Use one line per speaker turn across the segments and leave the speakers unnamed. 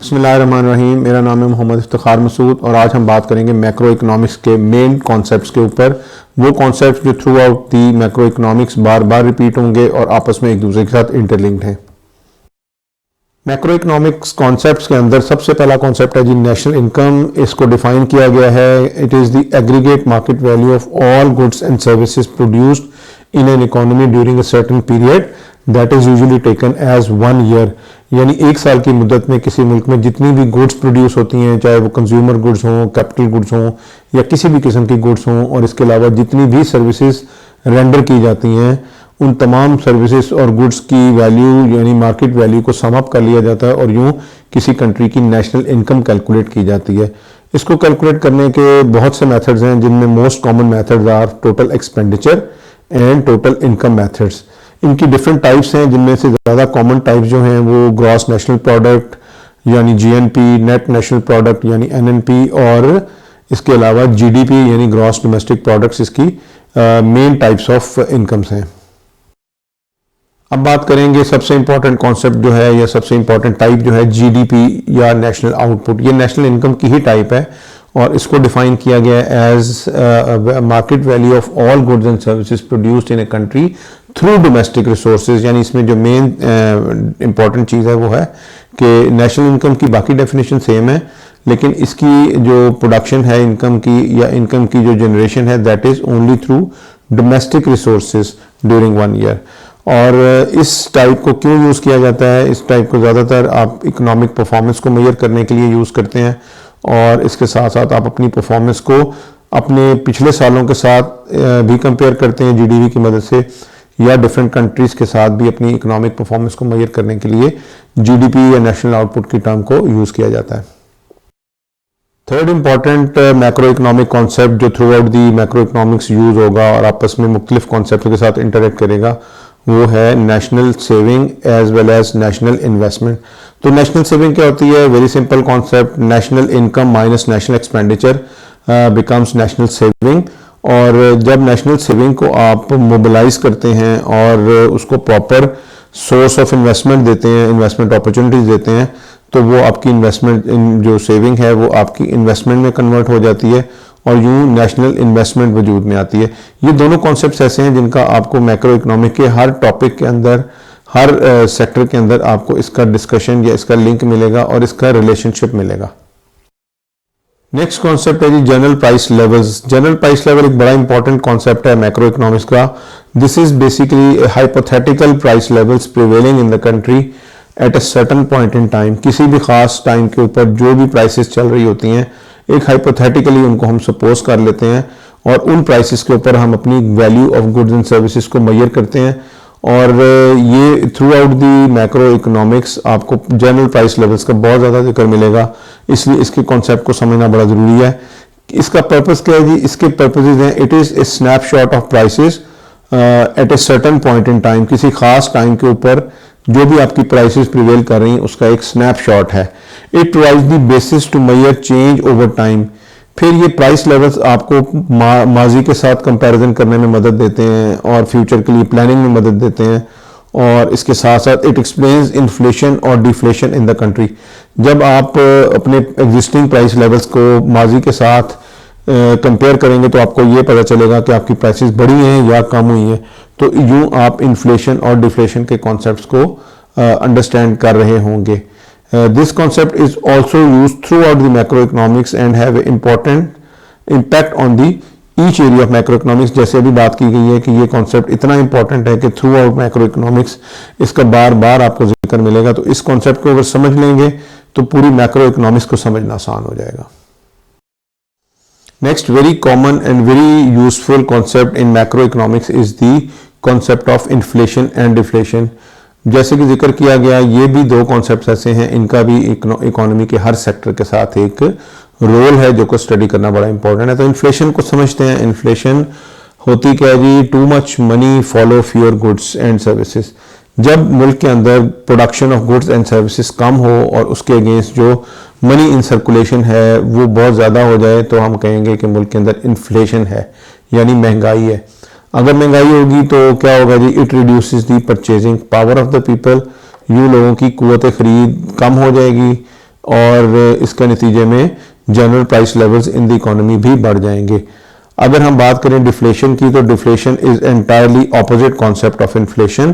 बिस्मिल्लाहिर्रहमानिर्रहीम। मेरा नाम है मोहम्मद इफ्तिखार मसूद और आज हम बात करेंगे मैक्रो इकोनॉमिक्स के मेन कॉन्सेप्ट्स के ऊपर। वो कॉन्सेप्ट्स जो throughout the macro economics bar bar repeat होंगे और आपस में एक दूसरे के साथ इंटरलिंक्ड हैं। मैक्रो इकोनॉमिक्स कॉन्सेप्ट्स के अंदर सबसे पहला कॉन्सेप्ट है जी नेशनल इनकम। इसको डिफाइन किया गया है, it is the aggregate market value of all goods and services produced in an economy during a certain period that is usually taken as 1 year. यानी एक साल की मुद्दत में किसी मुल्क में जितनी भी गुड्स प्रोड्यूस होती हैं, चाहे वो कंज्यूमर गुड्स हों, कैपिटल गुड्स हों या किसी भी किस्म की गुड्स हों, और इसके अलावा जितनी भी सर्विसेज रेंडर की जाती हैं, उन तमाम सर्विसेज और गुड्स की वैल्यू यानी मार्केट वैल्यू को सम अप कर लिया जाता है और यूं किसी कंट्री की नेशनल इनकम कैलकुलेट की जाती है। इसको कैलकुलेट करने के बहुत से मेथड्स हैं, जिनमें most common methods are total expenditure and total income methods. इनकी डिफरेंट टाइप्स हैं, जिनमें से ज़्यादा कॉमन टाइप्स जो हैं वो ग्रॉस नेशनल प्रोडक्ट यानी जीएनपी, नेट नेशनल प्रोडक्ट यानी एनएनपी, और इसके अलावा जीडीपी यानी ग्रॉस डोमेस्टिक प्रोडक्ट्स इसकी मेन टाइप्स ऑफ इनकम्स हैं। अब बात करेंगे सबसे इंपॉर्टेंट कॉन्सेप्ट जो है या सबसे इंपॉर्टेंट टाइप जो है जीडीपी या नेशनल आउटपुट। ये नेशनल इनकम की ही टाइप है और इसको डिफाइन किया गया as market value of all goods and services produced in a country through domestic resources. यानी इसमें जो मेन इंपॉर्टेंट चीज़ है वो है कि नेशनल इनकम की बाकी डेफिनेशन सेम है, लेकिन इसकी जो प्रोडक्शन है इनकम की या इनकम की जो जनरेशन है that is only through domestic resources during 1 year. और इस टाइप को क्यों यूज़ किया जाता है? इस टाइप को ज़्यादातर आप इकोनॉमिक परफॉर्मेंस को मेजर करने के लिए यूज़ करते हैं और इसके साथ साथ आप अपनी परफॉर्मेंस को अपने पिछले सालों के साथ भी कंपेयर करते हैं जीडीपी की मदद से, या डिफरेंट कंट्रीज़ के साथ भी अपनी इकोनॉमिक परफॉर्मेंस को मेजर करने के लिए जीडीपी या नेशनल आउटपुट की टर्म को यूज़ किया जाता है। Third important macroeconomic concept जो throughout the macroeconomics use होगा और आपस में मुख्तलिफ कॉन्सेप्ट के साथ इंटरेक्ट करेगा, वो है national saving as well as national investment. तो नेशनल सेविंग क्या होती है? Very simple concept, national income minus national expenditure becomes national saving. और जब नेशनल सेविंग को आप मोबिलाइज करते हैं और उसको प्रॉपर सोर्स ऑफ इन्वेस्टमेंट देते हैं, इन्वेस्टमेंट अपॉर्चुनिटीज देते हैं, तो वो आपकी इन्वेस्टमेंट जो सेविंग है वो आपकी इन्वेस्टमेंट में कन्वर्ट हो जाती है और यूं नेशनल इन्वेस्टमेंट वजूद में आती है। ये दोनों कॉन्सेप्ट्स ऐसे हैं जिनका आपको मैक्रो इकोनॉमिक के हर टॉपिक के अंदर, हर सेक्टर के अंदर आपको इसका डिस्कशन या इसका लिंक मिलेगा और इसका रिलेशनशिप मिलेगा। नेक्स्ट कॉन्सेप्ट है जी general price levels. General price level एक बड़ा इंपॉर्टेंट कॉन्सेप्ट है मैक्रो इकोनॉमिक्स का। This is basically hypothetical price levels prevailing in the country at a certain point in time. किसी भी खास टाइम के ऊपर जो भी प्राइसेस चल रही होती हैं, एक हाइपोथेटिकली उनको हम सपोज कर लेते हैं और उन प्राइसेस के ऊपर हम अपनी value of goods and services को मेजर करते हैं। और ये through out the macro economics आपको जनरल प्राइस लेवल्स का बहुत ज़्यादा जिक्र मिलेगा, इसलिए इसके कॉन्सेप्ट को समझना बड़ा ज़रूरी है। इसका पर्पस क्या है जी? इसके पर्पसेज हैं, it is a snapshot of prices at a certain point in time. किसी खास टाइम के ऊपर जो भी आपकी प्राइसेस प्रिवेल कर रही हैं उसका एक स्नैपशॉट है। It provides the basis to measure change over time. फिर ये प्राइस लेवल्स आपको माजी के साथ कंपैरिजन करने में मदद देते हैं और फ्यूचर के लिए प्लानिंग में मदद देते हैं। और इसके साथ साथ इट एक्सप्लेन्स इन्फ्लेशन और डिफ्लेशन इन द कंट्री। जब आप अपने एग्जिस्टिंग प्राइस लेवल्स को माजी के साथ कंपेयर करेंगे तो आपको ये पता चलेगा कि आपकी प्राइसेस बढ़ी हैं या कम हुई हैं। तो यूं आप इन्फ्लेशन और डिफ्लेशन के कॉन्सेप्ट्स को अंडरस्टैंड कर रहे होंगे। This concept is also used throughout the macroeconomics and have an important impact on the each area of macroeconomics। जैसे अभी बात की गई है कि ये कॉन्सेप्ट इतना इंपॉर्टेंट है कि थ्रू आउट मैक्रोइकोनॉमिक्स इसका बार बार आपको जिक्र मिलेगा। तो इस कॉन्सेप्ट को अगर समझ लेंगे तो पूरी मैक्रोइकोनॉमिक्स को समझना आसान हो जाएगा। Next very common and very useful concept in macroeconomics is the concept of inflation and deflation. जैसे कि जिक्र किया गया, ये भी दो कॉन्सेप्ट्स ऐसे हैं, इनका भी इकोनॉमी के हर सेक्टर के साथ एक रोल है जो को स्टडी करना बड़ा इंपॉर्टेंट है। तो इन्फ्लेशन को समझते हैं। इन्फ्लेशन होती क्या है जी? Too much money follow fewer goods and services. जब मुल्क के अंदर production of goods and services कम हो और उसके अगेंस्ट जो मनी इन सर्कुलेशन है वो बहुत ज़्यादा हो जाए तो हम कहेंगे कि मुल्क के अंदर इन्फ्लेशन है, यानी महंगाई है। अगर महंगाई होगी तो क्या होगा जी? It reduces the purchasing power of the people. यूँ लोगों की कुव्वत खरीद कम हो जाएगी और इसके नतीजे में general price levels in the economy भी बढ़ जाएंगे। अगर हम बात करें डिफ्लेशन की, तो deflation is entirely opposite concept of inflation,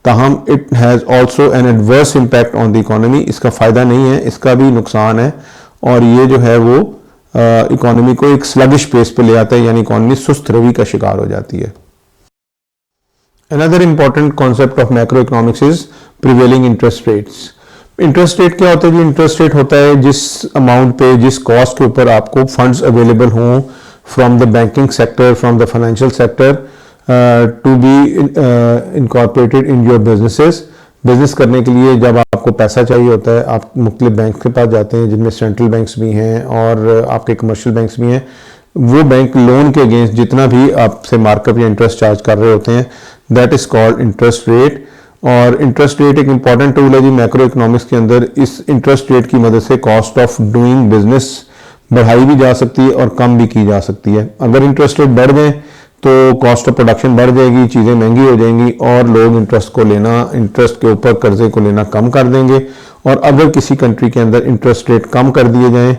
ताहम it has also an adverse impact on the economy. इसका फ़ायदा नहीं है, इसका भी नुकसान है, और ये जो है वो इकोनॉमी को एक स्लगिश पेस पे ले आता है, यानी इकोनॉमी सुस्त रवि का शिकार हो जाती है। Another important concept of macroeconomics is prevailing interest rates. Interest rate क्या होता है जी? इंटरेस्ट रेट होता है जिस अमाउंट पे, जिस कॉस्ट के ऊपर आपको फंड्स अवेलेबल हों from the banking sector, from the financial sector to be incorporated in your businesses. Business करने के लिए जब आपको पैसा चाहिए होता है, आप मुख्तलिफ बैंक के पास जाते हैं, जिनमें सेंट्रल बैंक्स भी हैं और आपके कमर्शियल बैंक्स भी हैं। वो बैंक लोन के अगेंस्ट जितना भी आपसे मार्कअप या इंटरेस्ट चार्ज कर रहे होते हैं, that is called interest rate. और इंटरेस्ट रेट एक इंपॉर्टेंट टूल है जी मैक्रो इकोनॉमिक्स के अंदर। इस इंटरेस्ट रेट की मदद से कॉस्ट ऑफ डूइंग बिजनेस बढ़ाई भी जा सकती है और कम भी की जा सकती है। अगर इंटरेस्ट रेट बढ़ गए तो कॉस्ट ऑफ प्रोडक्शन बढ़ जाएगी, चीज़ें महंगी हो जाएंगी और लोग इंटरेस्ट के ऊपर कर्जे को लेना कम कर देंगे। और अगर किसी कंट्री के अंदर इंटरेस्ट रेट कम कर दिए जाएं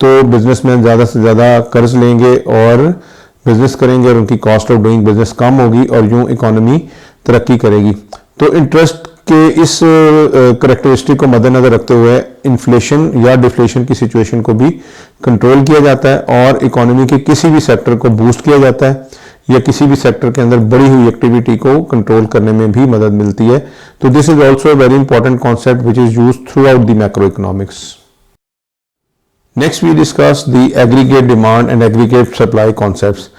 तो बिजनेसमैन ज़्यादा से ज़्यादा कर्ज लेंगे और बिजनेस करेंगे और उनकी कॉस्ट ऑफ डूइंग बिजनेस कम होगी और यूँ इकोनॉमी तरक्की करेगी। तो इंटरेस्ट के इस करैक्टरिस्टिक को मद्देनजर रखते हुए इन्फ्लेशन या डिफ्लेशन की सिचुएशन को भी कंट्रोल किया जाता है और इकोनॉमी के किसी भी सेक्टर को बूस्ट किया जाता है या किसी भी सेक्टर के अंदर बढ़ी हुई एक्टिविटी को कंट्रोल करने में भी मदद मिलती है। तो this is also a very important concept which is used throughout the macroeconomics. Next we discuss the aggregate demand and aggregate supply concepts.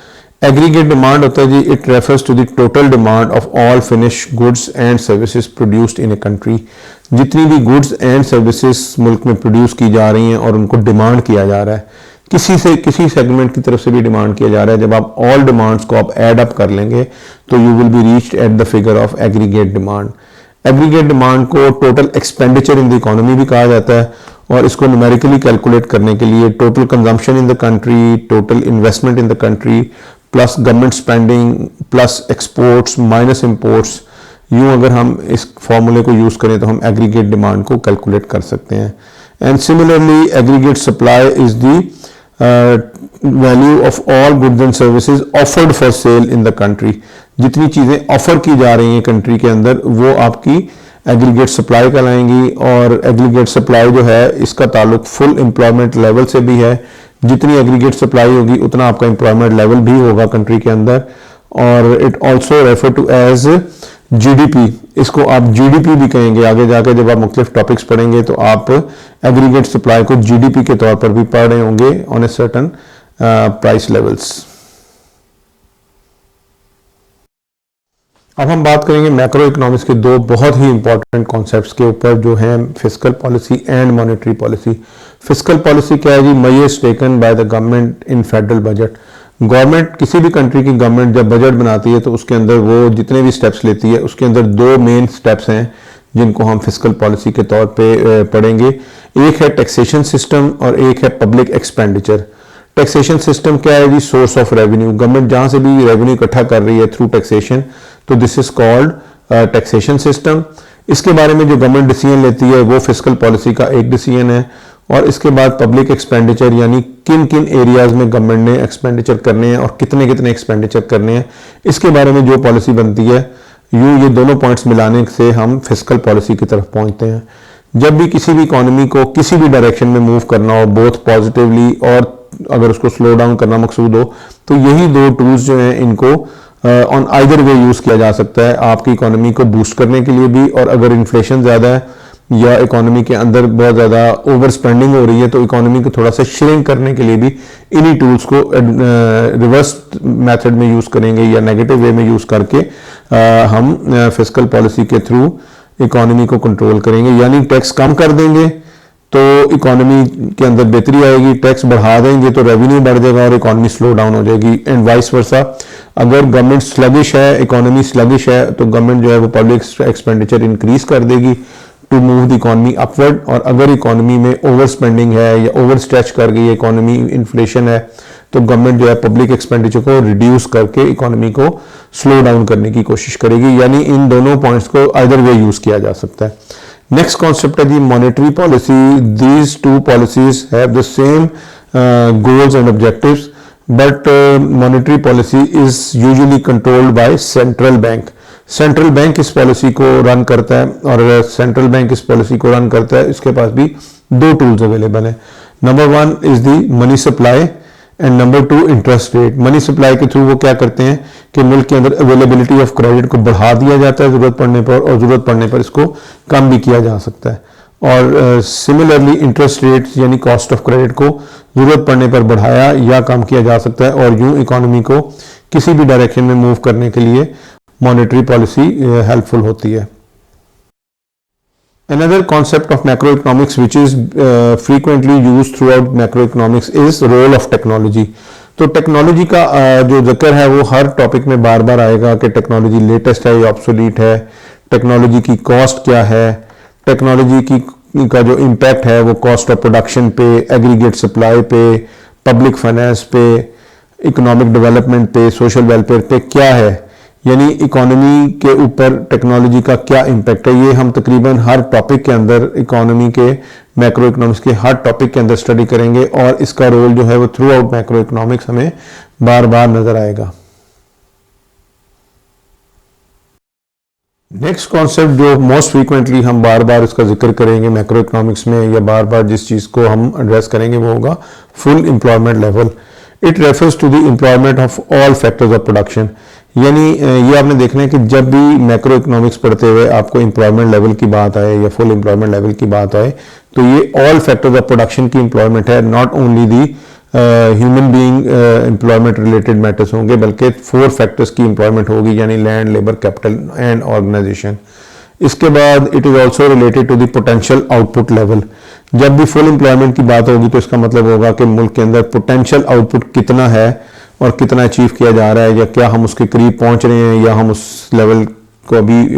Aggregate demand होता है जी, it refers to the total demand of all finish goods and services produced in a country. जितनी भी goods and services मुल्क में produce की जा रही हैं और उनको डिमांड किया जा रहा है, किसी सेगमेंट की तरफ से भी डिमांड किया जा रहा है, जब आप ऑल डिमांड्स को आप ऐड अप कर लेंगे तो you will be reached at the figure of aggregate demand. Aggregate demand को total expenditure in the economy भी कहा जाता है और इसको न्यूमेरिकली कैलकुलेट करने के लिए total consumption in the country, total investment in the country plus government spending plus exports minus imports, यूं अगर हम इस फॉर्मूले को यूज करें तो हम एग्रीगेट डिमांड को कैलकुलेट कर सकते हैं। And similarly aggregate supply is the value of all goods and services offered for sale in the country. जितनी चीजें ऑफर की जा रही हैं कंट्री के अंदर वो आपकी एग्रीगेट सप्लाई कहलाएंगी। और एग्रीगेट सप्लाई जो है इसका ताल्लुक फुल एम्प्लॉयमेंट लेवल से भी है। जितनी एग्रीगेट सप्लाई होगी उतना आपका एम्प्लॉयमेंट लेवल भी होगा कंट्री के अंदर। और it also refer to as GDP, इसको आप जीडीपी भी कहेंगे आगे जाके जब आप मुख्तलिफ टॉपिक्स पढ़ेंगे तो आप एग्रीगेट सप्लाई को जीडीपी के तौर पर भी पढ़ रहे होंगे on a certain price levels. अब हम बात करेंगे मैक्रो इकोनॉमिक्स के दो बहुत ही इंपॉर्टेंट कॉन्सेप्ट्स के ऊपर जो हैं fiscal policy and monetary policy. Fiscal policy क्या है जी? Measures taken by the government in federal budget. Government, किसी भी कंट्री की गवर्नमेंट जब बजट बनाती है तो उसके अंदर वो जितने भी स्टेप्स लेती है उसके अंदर दो मेन स्टेप्स हैं जिनको हम फिस्कल पॉलिसी के तौर पे पढ़ेंगे। एक है टैक्सेशन सिस्टम और एक है पब्लिक एक्सपेंडिचर। टैक्सेशन सिस्टम क्या है जी? Source of revenue. गवर्नमेंट जहां से भी रेवेन्यू इकट्ठा कर रही है थ्रू टैक्सेशन, तो this is called taxation system. इसके बारे में जो गवर्नमेंट डिसीजन लेती है वो फिस्कल पॉलिसी का एक डिसीजन है। और इसके बाद पब्लिक एक्सपेंडिचर, यानी किन किन एरियाज में गवर्नमेंट ने एक्सपेंडिचर करने हैं और कितने कितने एक्सपेंडिचर करने हैं, इसके बारे में जो पॉलिसी बनती है, ये दोनों पॉइंट्स मिलाने से हम फिस्कल पॉलिसी की तरफ पहुंचते हैं। जब भी किसी भी इकोनॉमी को किसी भी डायरेक्शन में मूव करना हो, बोथ पॉजिटिवली और अगर उसको स्लो डाउन करना मकसूद हो, तो यही दो टूल्स जो हैं इनको ऑन आइदर वे यूज किया जा सकता है, आपकी इकोनॉमी को बूस्ट करने के लिए भी, और अगर इन्फ्लेशन ज्यादा है या इकोनॉमी के अंदर बहुत ज़्यादा ओवर स्पेंडिंग हो रही है तो इकोनॉमी को थोड़ा सा श्रिंक करने के लिए भी इन्हीं टूल्स को रिवर्स मेथड में यूज़ करेंगे या नेगेटिव वे में यूज़ करके हम फिस्कल पॉलिसी के थ्रू इकोनॉमी को कंट्रोल करेंगे। यानी टैक्स कम कर देंगे तो इकोनॉमी के अंदर बेहतरी आएगी, टैक्स बढ़ा देंगे तो रेवेन्यू बढ़ जाएगा और इकोनॉमी स्लो डाउन हो जाएगी, एंड वाइस वर्सा। अगर गवर्नमेंट स्लगिश है, इकोनॉमी स्लगिश है, तो गवर्नमेंट जो है वो पब्लिक एक्सपेंडिचर इंक्रीज कर देगी to move the economy upward. और अगर इकोनॉमी में ओवर स्पेंडिंग है या ओवर स्ट्रेच कर गई इकोनॉमी, इन्फ्लेशन है, तो गवर्नमेंट जो है पब्लिक एक्सपेंडिचर को रिड्यूस करके इकोनॉमी को स्लो डाउन करने की कोशिश करेगी। यानी इन दोनों पॉइंट्स को आइदर वे यूज किया जा सकता है। नेक्स्ट कॉन्सेप्ट है जी monetary policy. These two policies have the same goals and objectives, but monetary policy is usually controlled by central bank. Central bank इस पॉलिसी को रन करता है, और सेंट्रल बैंक इस पॉलिसी को रन करता है, इसके पास भी दो टूल्स अवेलेबल हैं। Number one is the money supply and number two interest rate. Money supply के थ्रू वो क्या करते हैं कि मुल्क के अंदर अवेलेबिलिटी ऑफ क्रेडिट को बढ़ा दिया जाता है जरूरत पड़ने पर, और जरूरत पड़ने पर इसको कम भी किया जा सकता है। और सिमिलरली इंटरेस्ट रेट यानी कॉस्ट ऑफ क्रेडिट को जरूरत पड़ने पर बढ़ाया या कम किया जा सकता है, और यूं इकोनॉमी को किसी भी डायरेक्शन में मूव करने के लिए मॉनेटरी पॉलिसी हेल्पफुल होती है। Another concept of macroeconomics which is frequently used throughout macroeconomics is role of technology। तो टेक्नोलॉजी का जो जिक्र है वो हर टॉपिक में बार बार आएगा कि टेक्नोलॉजी लेटेस्ट है या ऑब्सोलीट है, टेक्नोलॉजी की कॉस्ट क्या है, टेक्नोलॉजी की का जो इम्पैक्ट है वो कॉस्ट ऑफ प्रोडक्शन पे, एग्रीगेट सप्लाई पे, पब्लिक फाइनेंस पे, इकोनॉमिक डेवलपमेंट पे, सोशल वेलफेयर पे क्या है, यानी इकोनॉमी के ऊपर टेक्नोलॉजी का क्या इम्पैक्ट है। ये हम तकरीबन हर टॉपिक के अंदर इकोनॉमी के, मैक्रो इकोनॉमिक्स के हर टॉपिक के अंदर स्टडी करेंगे, और इसका रोल जो है वो थ्रू आउट मैक्रो इकोनॉमिक्स हमें बार बार नजर आएगा। नेक्स्ट कॉन्सेप्ट जो मोस्ट फ्रीक्वेंटली हम बार बार इसका जिक्र करेंगे मैक्रो इकोनॉमिक्स में, या बार बार जिस चीज़ को हम एड्रेस करेंगे वो होगा full employment level. It refers to the employment of all factors of production. यानी ये आपने देखना है कि जब भी मैक्रो इकोनॉमिक्स पढ़ते हुए आपको एम्प्लॉयमेंट लेवल की बात आए या फुल एम्प्लॉयमेंट लेवल की बात आए, तो ये ऑल फैक्टर्स ऑफ प्रोडक्शन की एम्प्लॉयमेंट है, not only the human being employment related matters होंगे, बल्कि 4 फैक्टर्स की एम्प्लॉयमेंट होगी, यानी land, labour, capital and organisation. इसके बाद it is also related to the potential output level. जब भी फुल एम्प्लॉयमेंट की बात होगी तो इसका मतलब होगा कि मुल्क के अंदर पोटेंशियल आउटपुट कितना है और कितना अचीव किया जा रहा है, या क्या हम उसके करीब पहुंच रहे हैं या हम उस लेवल को अभी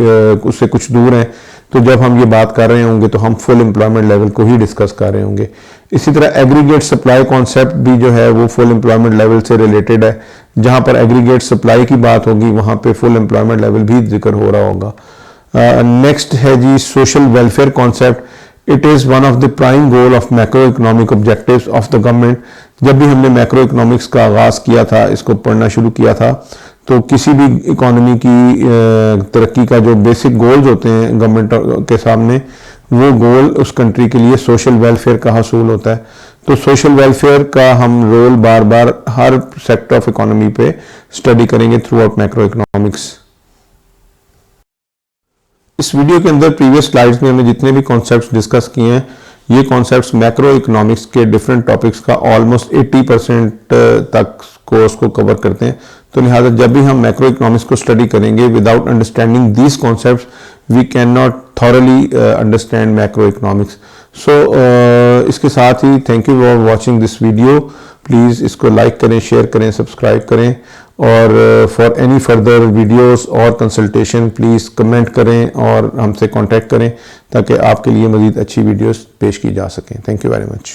उससे कुछ दूर हैं। तो जब हम ये बात कर रहे होंगे तो हम फुल एम्प्लॉयमेंट लेवल को ही डिस्कस कर रहे होंगे। इसी तरह एग्रीगेट सप्लाई कॉन्सेप्ट भी जो है वो फुल एम्प्लॉयमेंट लेवल से रिलेटेड है। जहां पर एग्रीगेट सप्लाई की बात होगी वहां पे फुल एम्प्लॉयमेंट लेवल भी जिक्र हो रहा होगा। नेक्स्ट है जी social welfare concept. It is one of the prime goal of macroeconomic objectives of the government. जब भी हमने मैक्रो इकोनॉमिक्स का आगाज़ किया था, इसको पढ़ना शुरू किया था, तो किसी भी इकोनॉमी की तरक्की का जो बेसिक गोल्स होते हैं गवर्नमेंट के सामने, वो गोल उस कंट्री के लिए सोशल वेलफेयर का हासिल होता है। तो सोशल वेलफेयर का हम roll bar bar her sector of economy पे स्टडी करेंगे थ्रू आउट मैक्रो इकोनॉमिक्स। इस वीडियो के अंदर प्रीवियस स्लाइड्स में हमने जितने भी कॉन्सेप्ट्स डिस्कस किए हैं, ये कॉन्सेप्ट्स मैक्रो इकोनॉमिक्स के डिफरेंट टॉपिक्स का ऑलमोस्ट 80% तक कोर्स को कवर करते हैं। तो लिहाजा जब भी हम मैक्रो इकोनॉमिक्स को स्टडी करेंगे, without understanding these concepts we can not thoroughly understand macroeconomics. So इसके साथ ही thank you for watching this video. Please इसको लाइक करें, शेयर करें, सब्सक्राइब करें, और फॉर एनी फर्दर वीडियोस और कंसल्टेशन प्लीज़ कमेंट करें और हमसे कांटेक्ट करें ताकि आपके लिए मज़ीद अच्छी वीडियोस पेश की जा सकें। Thank you very much.